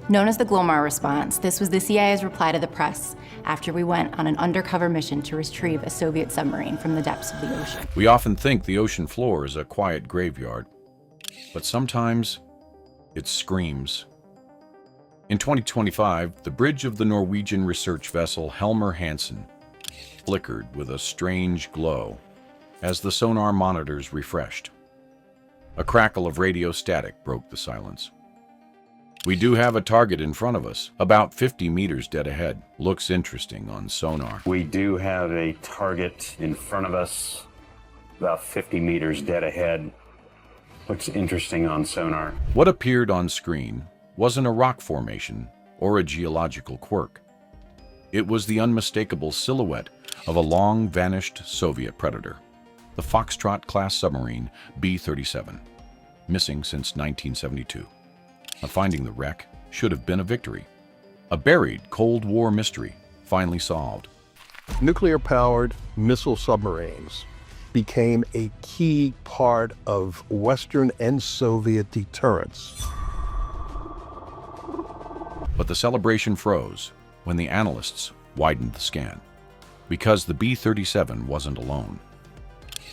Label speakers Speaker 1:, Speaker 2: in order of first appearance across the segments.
Speaker 1: Known as the Glomar response, this was the CIA's reply to the press after we went on an undercover mission to retrieve a Soviet submarine from the depths of the ocean.
Speaker 2: We often think the ocean floor is a quiet graveyard, but sometimes it screams. In 2025, the bridge of the Norwegian research vessel Helmer Hansen flickered with a strange glow as the sonar monitors refreshed. A crackle of radio static broke the silence. We do have a target in front of us, about 50 meters dead ahead. Looks interesting on sonar.
Speaker 3: We do have a target in front of us, about 50 meters dead ahead. Looks interesting on sonar.
Speaker 2: What appeared on screen wasn't a rock formation or a geological quirk. It was the unmistakable silhouette of a long-vanished Soviet predator, the Foxtrot-class submarine B-37, missing since 1972. Finding the wreck should have been a victory. A buried Cold War mystery finally solved.
Speaker 4: Nuclear-powered missile submarines became a key part of Western and Soviet deterrence.
Speaker 2: But the celebration froze when the analysts widened the scan, because the B-37 wasn't alone.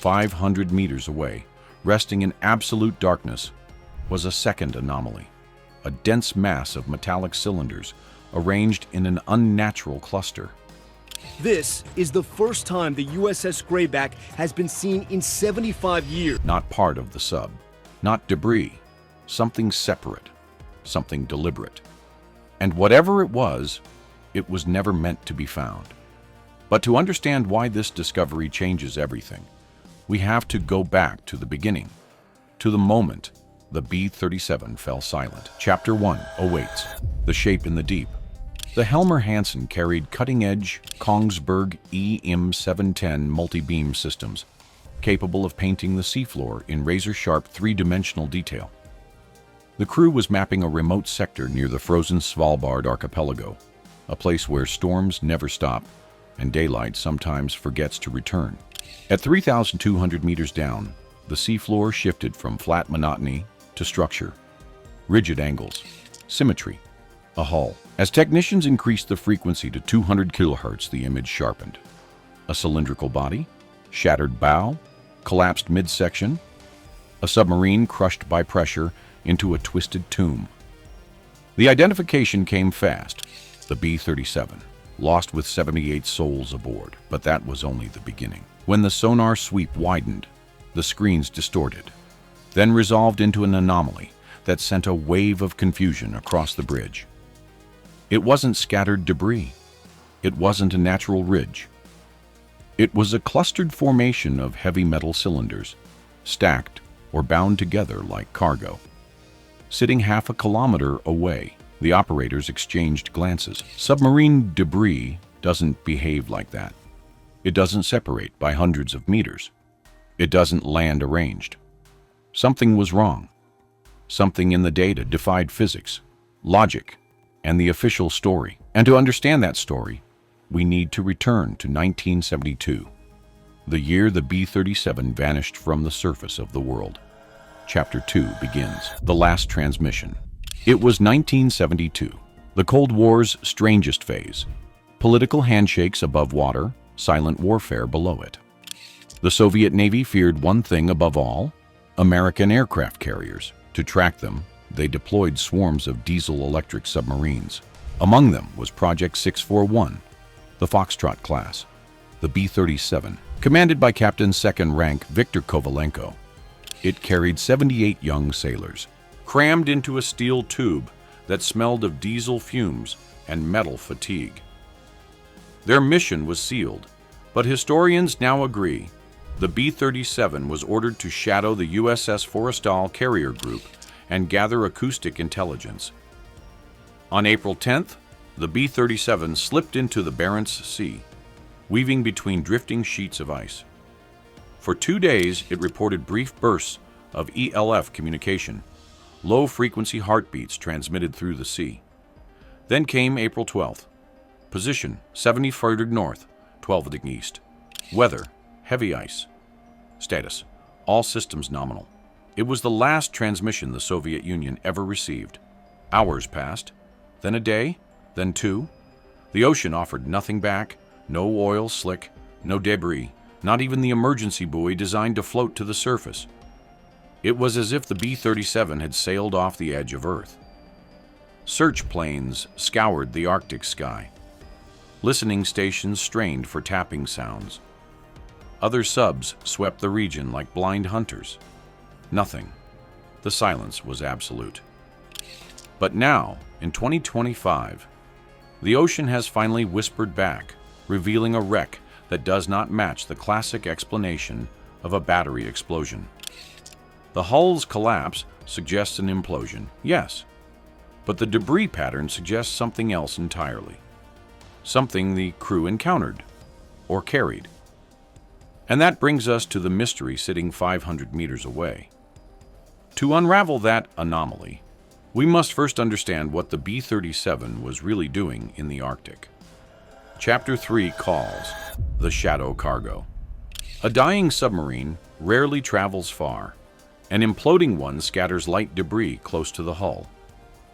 Speaker 2: 500 meters away, resting in absolute darkness, was a second anomaly. A dense mass of metallic cylinders arranged in an unnatural cluster.
Speaker 5: This is the first time the USS Greyback has been seen in 75 years.
Speaker 2: Not part of the sub, not debris, something separate, something deliberate. And whatever it was never meant to be found. But to understand why this discovery changes everything, we have to go back to the beginning, to the moment the B-37 fell silent. Chapter 1 awaits. The shape in the deep. The Helmer Hansen carried cutting-edge Kongsberg EM710 multi-beam systems, capable of painting the seafloor in razor-sharp three-dimensional detail. The crew was mapping a remote sector near the frozen Svalbard archipelago, a place where storms never stop and daylight sometimes forgets to return. At 3,200 meters down, the seafloor shifted from flat monotony to structure, rigid angles, symmetry, a hull. As technicians increased the frequency to 200 kilohertz, the image sharpened. A cylindrical body, shattered bow, collapsed midsection, a submarine crushed by pressure into a twisted tomb. The identification came fast. The B-37, lost with 78 souls aboard, but that was only the beginning. When the sonar sweep widened, the screens distorted, then resolved into an anomaly that sent a wave of confusion across the bridge. It wasn't scattered debris. It wasn't a natural ridge. It was a clustered formation of heavy metal cylinders, stacked or bound together like cargo. Sitting half a kilometer away, the operators exchanged glances. Submarine debris doesn't behave like that. It doesn't separate by hundreds of meters. It doesn't land arranged. Something was wrong. Something in the data defied physics, logic, and the official story. And to understand that story, we need to return to 1972, the year the B-37 vanished from the surface of the world. Chapter 2 begins. The last transmission. It was 1972, the Cold War's strangest phase. Political handshakes above water, silent warfare below it. The Soviet Navy feared one thing above all: American aircraft carriers. To track them, they deployed swarms of diesel-electric submarines. Among them was Project 641, the Foxtrot class, the B-37, commanded by Captain Second Rank Viktor Kovalenko. It carried 78 young sailors, crammed into a steel tube that smelled of diesel fumes and metal fatigue. Their mission was sealed, but historians now agree the B-37 was ordered to shadow the USS Forrestal carrier group and gather acoustic intelligence. On April 10th, the B-37 slipped into the Barents Sea, weaving between drifting sheets of ice. For 2 days, it reported brief bursts of ELF communication, low-frequency heartbeats transmitted through the sea. Then came April 12th. Position 70 further north, 12 degrees east. Weather, heavy ice. Status, all systems nominal. It was the last transmission the Soviet Union ever received. Hours passed, then a day, then 2. The ocean offered nothing back, no oil slick, no debris, not even the emergency buoy designed to float to the surface. It was as if the B-37 had sailed off the edge of Earth. Search planes scoured the Arctic sky. Listening stations strained for tapping sounds. Other subs swept the region like blind hunters. Nothing. The silence was absolute. But now, in 2025, the ocean has finally whispered back, revealing a wreck that does not match the classic explanation of a battery explosion. The hull's collapse suggests an implosion, yes, but the debris pattern suggests something else entirely. Something the crew encountered, or carried. And that brings us to the mystery sitting 500 meters away. To unravel that anomaly, we must first understand what the B-37 was really doing in the Arctic. Chapter 3 calls the Shadow Cargo. A dying submarine rarely travels far. An imploding one scatters light debris close to the hull.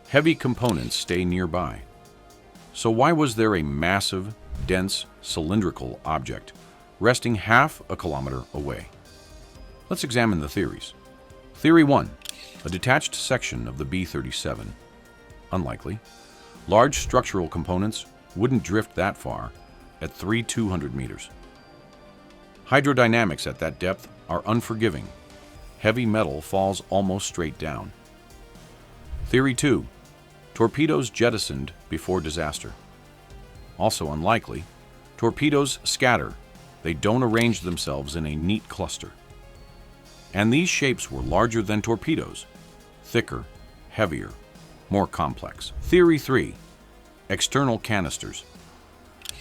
Speaker 2: Heavy components stay nearby. So why was there a massive, dense, cylindrical object resting half a kilometer away? Let's examine the theories. Theory 1. A detached section of the B-37. Unlikely. Large structural components wouldn't drift that far at 3,200 meters. Hydrodynamics at that depth are unforgiving. Heavy metal falls almost straight down. Theory 2. Torpedoes jettisoned before disaster. Also unlikely. Torpedoes scatter. They don't arrange themselves in a neat cluster. And these shapes were larger than torpedoes, thicker, heavier, more complex. Theory 3. External canisters.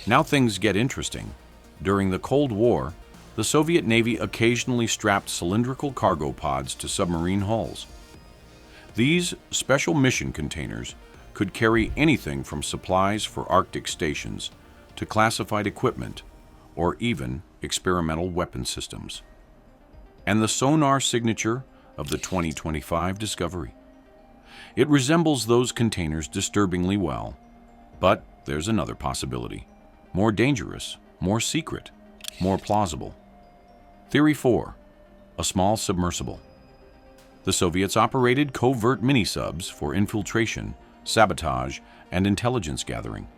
Speaker 2: Now things get interesting. During the Cold War, the Soviet Navy occasionally strapped cylindrical cargo pods to submarine hulls. These special mission containers could carry anything from supplies for Arctic stations to classified equipment or even experimental weapon systems. And the sonar signature of the 2025 discovery. It resembles those containers disturbingly well, but there's another possibility. More dangerous, more secret, more plausible. Theory 4. A small submersible. The Soviets operated covert mini-subs for infiltration, sabotage, and intelligence gathering.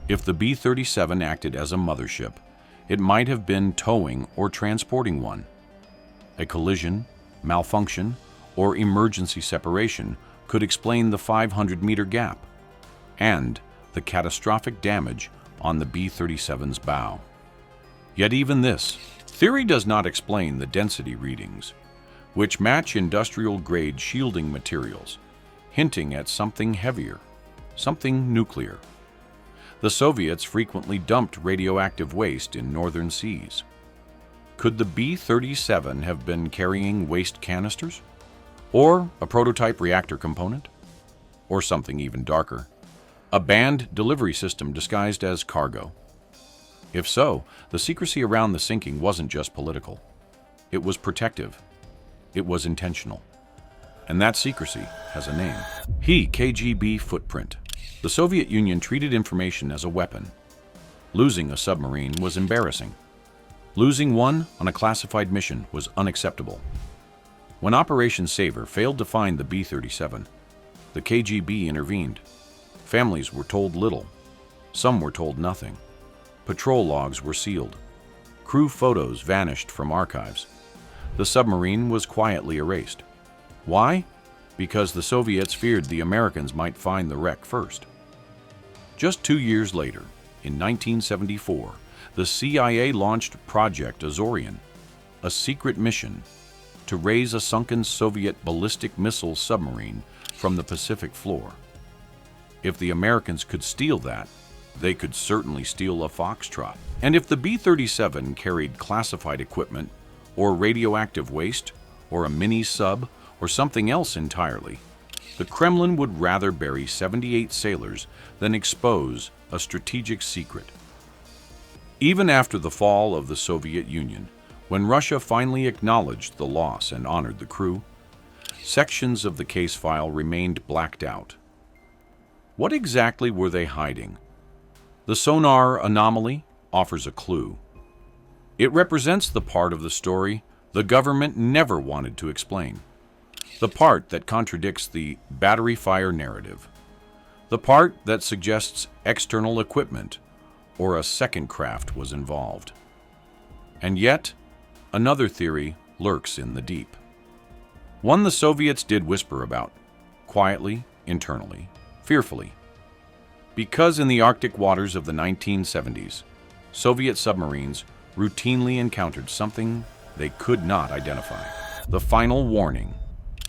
Speaker 2: If the B-37 acted as a mothership, it might have been towing or transporting one. A collision, malfunction, or emergency separation could explain the 500-meter gap and the catastrophic damage on the B-37's bow. Yet even this theory does not explain the density readings, which match industrial-grade shielding materials, hinting at something heavier, something nuclear. The Soviets frequently dumped radioactive waste in northern seas. Could the B-37 have been carrying waste canisters? Or a prototype reactor component? Or something even darker, a banned delivery system disguised as cargo? If so, the secrecy around the sinking wasn't just political. It was protective. It was intentional. And that secrecy has a name. KGB footprint. The Soviet Union treated information as a weapon. Losing a submarine was embarrassing. Losing one on a classified mission was unacceptable. When Operation Saver failed to find the B-37, the KGB intervened. Families were told little. Some were told nothing. Patrol logs were sealed. Crew photos vanished from archives. The submarine was quietly erased. Why? Because the Soviets feared the Americans might find the wreck first. Just 2 years later, in 1974, the CIA launched Project Azorian, a secret mission to raise a sunken Soviet ballistic missile submarine from the Pacific floor. If the Americans could steal that, they could certainly steal a Foxtrot. And if the B-37 carried classified equipment, or radioactive waste, or a mini-sub, or something else entirely, the Kremlin would rather bury 78 sailors than expose a strategic secret. Even after the fall of the Soviet Union, when Russia finally acknowledged the loss and honored the crew, sections of the case file remained blacked out. What exactly were they hiding? The sonar anomaly offers a clue. It represents the part of the story the government never wanted to explain. The part that contradicts the battery fire narrative. The part that suggests external equipment or a second craft was involved. And yet, another theory lurks in the deep. One the Soviets did whisper about, quietly, internally, fearfully. Because in the Arctic waters of the 1970s, Soviet submarines routinely encountered something they could not identify. The final warning.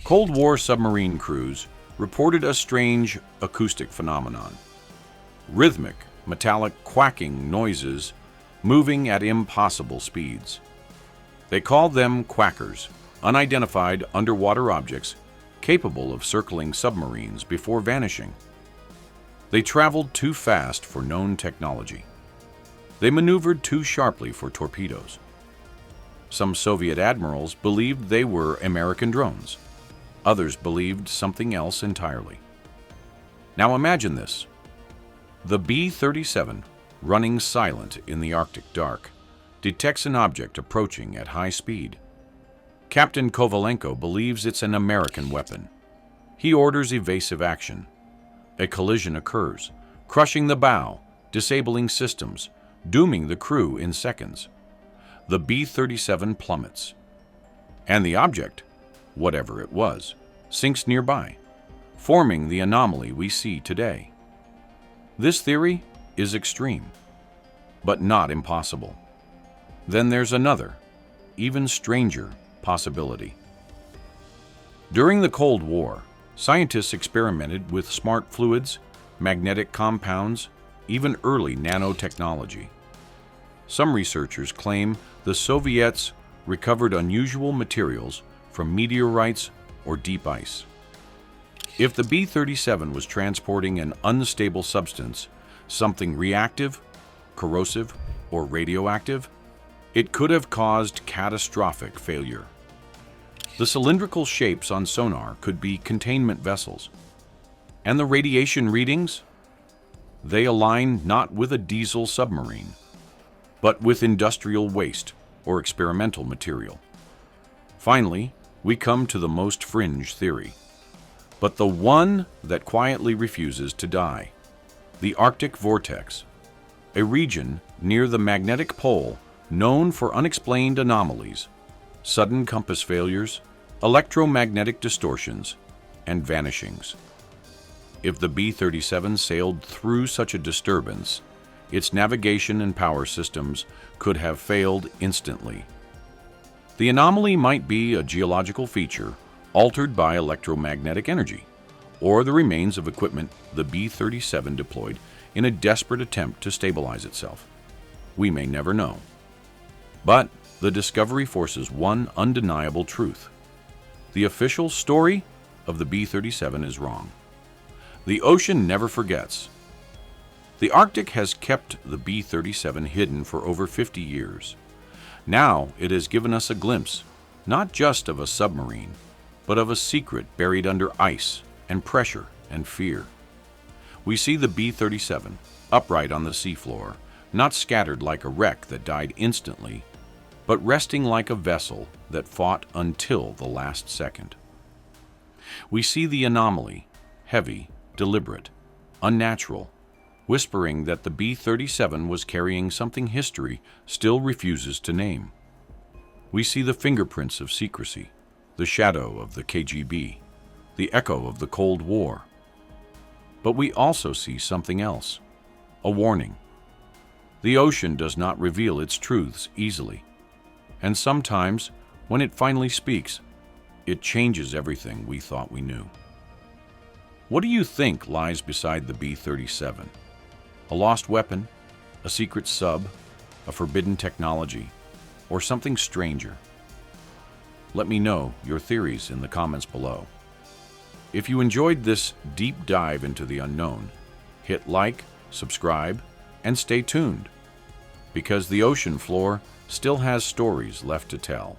Speaker 2: Cold War submarine crews reported a strange acoustic phenomenon. Rhythmic, metallic quacking noises moving at impossible speeds. They called them quackers, unidentified underwater objects capable of circling submarines before vanishing. They traveled too fast for known technology. They maneuvered too sharply for torpedoes. Some Soviet admirals believed they were American drones. Others believed something else entirely. Now imagine this. The B-37, running silent in the Arctic dark, detects an object approaching at high speed. Captain Kovalenko believes it's an American weapon. He orders evasive action. A collision occurs, crushing the bow, disabling systems, dooming the crew in seconds. The B-37 plummets. And the object, whatever it was, sinks nearby, forming the anomaly we see today. This theory is extreme, but not impossible. Then there's another, even stranger, possibility. During the Cold War, scientists experimented with smart fluids, magnetic compounds, even early nanotechnology. Some researchers claim the Soviets recovered unusual materials from meteorites or deep ice. If the B-37 was transporting an unstable substance, something reactive, corrosive, or radioactive, it could have caused catastrophic failure. The cylindrical shapes on sonar could be containment vessels. And the radiation readings? They align not with a diesel submarine, but with industrial waste or experimental material. Finally, we come to the most fringe theory, but the one that quietly refuses to die. The Arctic vortex, a region near the magnetic pole known for unexplained anomalies, sudden compass failures, electromagnetic distortions, and vanishings. If the B-37 sailed through such a disturbance, its navigation and power systems could have failed instantly. The anomaly might be a geological feature altered by electromagnetic energy, or the remains of equipment the B-37 deployed in a desperate attempt to stabilize itself. We may never know. But the discovery forces one undeniable truth. The official story of the B-37 is wrong. The ocean never forgets. The Arctic has kept the B-37 hidden for over 50 years. Now it has given us a glimpse, not just of a submarine, but of a secret buried under ice and pressure and fear. We see the B-37 upright on the seafloor, not scattered like a wreck that died instantly, but resting like a vessel that fought until the last second. We see the anomaly, heavy, deliberate, unnatural, whispering that the B-37 was carrying something history still refuses to name. We see the fingerprints of secrecy, the shadow of the KGB, the echo of the Cold War. But we also see something else, a warning. The ocean does not reveal its truths easily, and sometimes, when it finally speaks, it changes everything we thought we knew. What do you think lies beside the B-37? A lost weapon, a secret sub, a forbidden technology, or something stranger? Let me know your theories in the comments below. If you enjoyed this deep dive into the unknown, hit like, subscribe, and stay tuned, because the ocean floor still has stories left to tell.